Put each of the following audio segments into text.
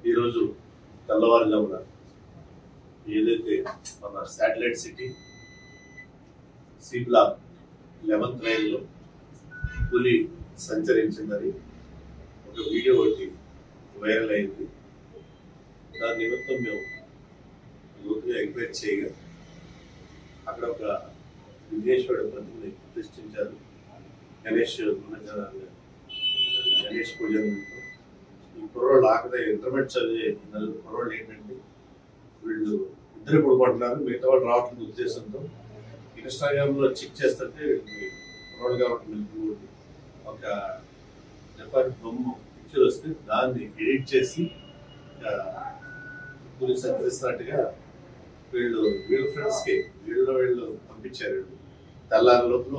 ఈరోజు తెల్లవారుజామున ఏదైతే మన satellite city C black 11th లైన్లో పులి సంచరించిందని ఒక వీడియో ఒకటి వైరల్ అయింది. దాని నిమిత్తం మేము లోతుగా ఎంక్వైరీ చేయగా అక్కడ ఒక విఘ్నేశ్వరుడు ప్రతిమని ప్రతిష్ఠించారు. గణేష్ పూజ నిమిత్తం ఈ కుర్రోళ్ళు ఆకలి ఇంటర్మీడియట్ చదివే నలుగురు కుర్రోళ్ళు ఏంటంటే వీళ్ళు ఇద్దరు పడుకుంటున్నారు, మిగతా వాళ్ళు రావట్లేదు ఉద్దేశంతో ఇన్స్టాగ్రామ్లో చెక్ చేస్తుంటే కుర్రోళ్ళు కాబట్టి ఒక జపాన్ బొమ్మ పిక్చర్ వస్తే దాన్ని ఎడిట్ చేసి పోలీసు సంచరిస్తున్నట్టుగా వీళ్ళ ఫ్రెండ్స్కి వీళ్ళు పంపించారు. తెల్లారి లోపల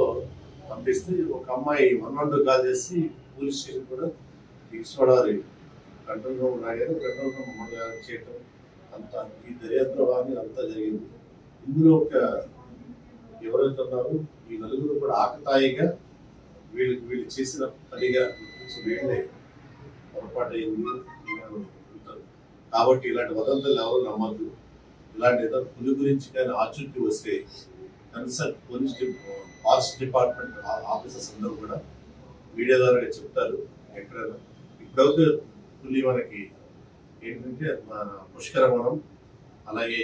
పంపిస్తే ఒక అమ్మాయి 112 కాల్ చేసి పోలీస్ స్టేషన్ కూడా తీసుకోవడాలి కంట్రోల్ రూమ్ నాగారు కంట్రోల్ రూమ్ మమ్మల్ని చేయటం అంతా ఈ దర్యాప్తు వారిని అంతా జరిగింది. ఇందులో ఒక ఎవరైతే ఉన్నారో ఈ నలుగురు కూడా ఆకతాయిగా వీళ్ళు చేసిన పనిగా వీళ్ళే పొరపాటు అయింది కాబట్టి ఇలాంటి వదంతులు ఎవరు నమ్మద్దు. ఇలాంటి ఏదో పులి గురించి కానీ ఆచూకీ వస్తే కన్సర్న్ ఫారెస్ట్ డిపార్ట్మెంట్ ఆఫీసర్స్ అందరూ కూడా మీడియా ద్వారా చెప్తారు. ఎక్కడైనా ఇప్పుడైతే పులి మనకి ఏంటంటే మన పుష్కరవనం అలాగే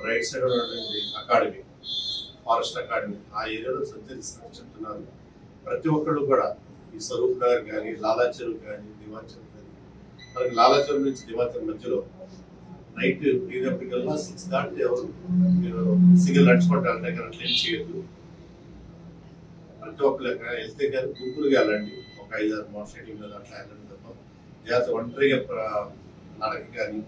రైట్ సైడ్ ఉన్నటువంటి అకాడమీ ఫారెస్ట్ అకాడమీ ఆ ఏరియాలో సంచరిస్తున్నట్టు చెప్తున్నారు. ప్రతి ఒక్కళ్ళు కూడా ఈ స్వరూప్ నగర్ కానీ లాలాచెరువు కానీ దివాచర్ కానీ మనకి లాలాచెరువు నుంచి దివాచర్ మధ్యలో నైట్ అయినప్పటికల్లా 6 దాటితే ఎవరు సింగిల్ నడుచుకుంటూ వెళ్తే కానీ అట్లేం చేయొద్దు. ప్రతి ఒక్కరు వెళ్తే కానీ గుంపులుగా వెళ్ళండి. ఒక 5-6 మోటార్ సైకిల్ మీద అట్లా వెళ్ళండి తప్ప జాగ్రత్త ఒంటరిగా నడక కానీ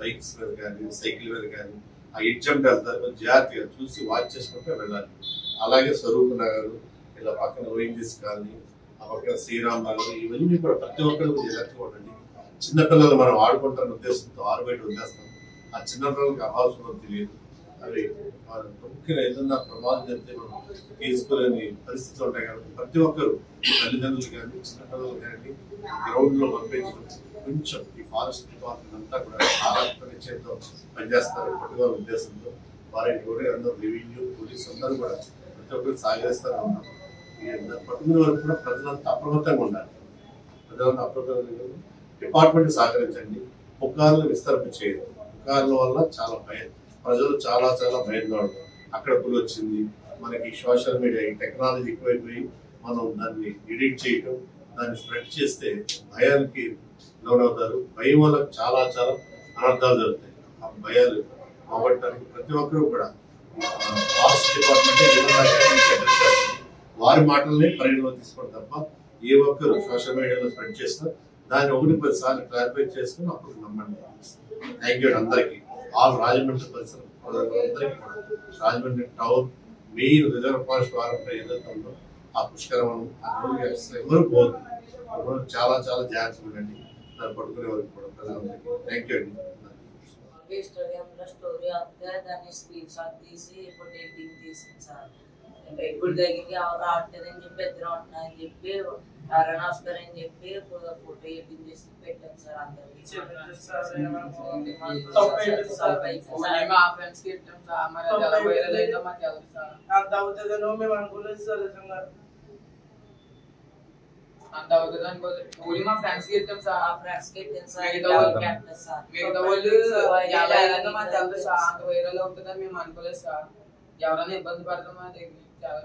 బైక్స్ మీద కానీ సైకిల్ మీద కానీ ఆ ఎడ్జంట్ వెళ్తారు జాగ్రత్తగా చూసి వాచ్ చేసుకుంటే వెళ్ళాలి. అలాగే స్వరూప్ నగర్ ఇలా పక్కన ఓఎన్జీసీ కాలనీ ఆ పక్కన శ్రీరామ్ నగర్ ఇవన్నీ కూడా ప్రతి ఒక్కరికి జాగ్రత్తగా ఉండండి. చిన్నపిల్లలు మనం ఆడుకుంటున్న ఉద్దేశంతో ఆరుబయట వదిలేస్తాం. ఆ చిన్నపిల్లలకి అవసరం తెలియదు. అవి ముఖ్యంగా ఏదన్నా ప్రమాదం జరిగితే మనం తీసుకోలేని పరిస్థితులు ఉంటాయి కాబట్టి ప్రతి ఒక్కరు తల్లిదండ్రులు కానీ చిన్నపిల్లలు కానీ గ్రౌండ్ లో పంపించడం కొంచెం ఈ ఫారెస్ట్ డిపార్ట్మెంట్ అంతా కూడా చాలా పరిచయంతో పనిచేస్తారు. పట్టుకోవాల ఉద్దేశంతో వారికి కూడా అందరూ రెవెన్యూ పోలీసు అందరూ కూడా ప్రతి ఒక్కరు సహకరిస్తూనే ఉన్నాం. పట్టుకునే వరకు కూడా ప్రజలంతా అప్రమత్తంగా ఉండాలి. ప్రజలంతా అప్రమత్తంగా డిపార్ట్మెంట్ సహకరించండి. పుకార్లు విస్తరణ చేయదు. పుకార్ల వల్ల చాలా భయం, ప్రజలు చాలా భయంగా ఉంటారు. అక్కడ పులి వచ్చింది, మనకి సోషల్ మీడియా టెక్నాలజీ ఎక్కువైపోయి మనం దాన్ని ఎడిట్ చేయటం దాన్ని స్ప్రెడ్ చేస్తే భయానికి లోనవుతారు. భయం వల్ల చాలా అనర్థాలు జరుగుతాయి. ఆ భయాలు పోగొట్టడానికి ప్రతి ఒక్కరూ కూడా ఫారెస్ట్ డిపార్ట్మెంట్ వారి మాటల్ని పరిగణలో తీసుకోవడం తప్ప ఏ ఒక్కరు సోషల్ మీడియాలో స్ప్రెడ్ చేస్తా దాన్ని 1-10 సార్లు క్లారిఫై చేసుకుని అప్పుడు నమ్మండి. థ్యాంక్ యూ అందరికీ. ఆల్ రాజమండ్రి పరిసరం అందరికీ కూడా Rajahmundry town main reserve forest వారంలో ఏదైతే ఉందో ఆ పుష్కరవనం ఎవరు పోదు. చాలా జాగ్రత్తగా ఉండండి. దాన్ని పట్టుకునే వరకు కూడా ప్రజలందరికీ థ్యాంక్ యూ అండి. ఇన్స్టాగ్రామ్లో స్టోరీ వస్తే దాన్ని స్క్రీన్ షాట్ తీసి ఫోటో ఎడిటింగ్ తీసింది సార్. ఇప్పుడు దగ్గరికి ఎవరు రావట్లేదని చెప్పి ఇద్దరు ఉంటున్నారని చెప్పి నమస్కారం అని చెప్పి ఫోటో ఎడిటింగ్ చేసి పెట్టాను సార్. అందరికి అంత అవుతుందో మేము అనుకోలేదు సార్. అంత అవుతుంది అనుకోలేదు. ఓన్లీ మా ఫ్రెండ్స్ కి ఇద్దాం సార్. మిగతా వాళ్ళు మాకు తెలుసు సార్. అంత వైరల్ అవుతుందని మేము అనుకోలేదు సార్. ఎవరైనా ఇబ్బంది పడతాం మా దగ్గర చాలా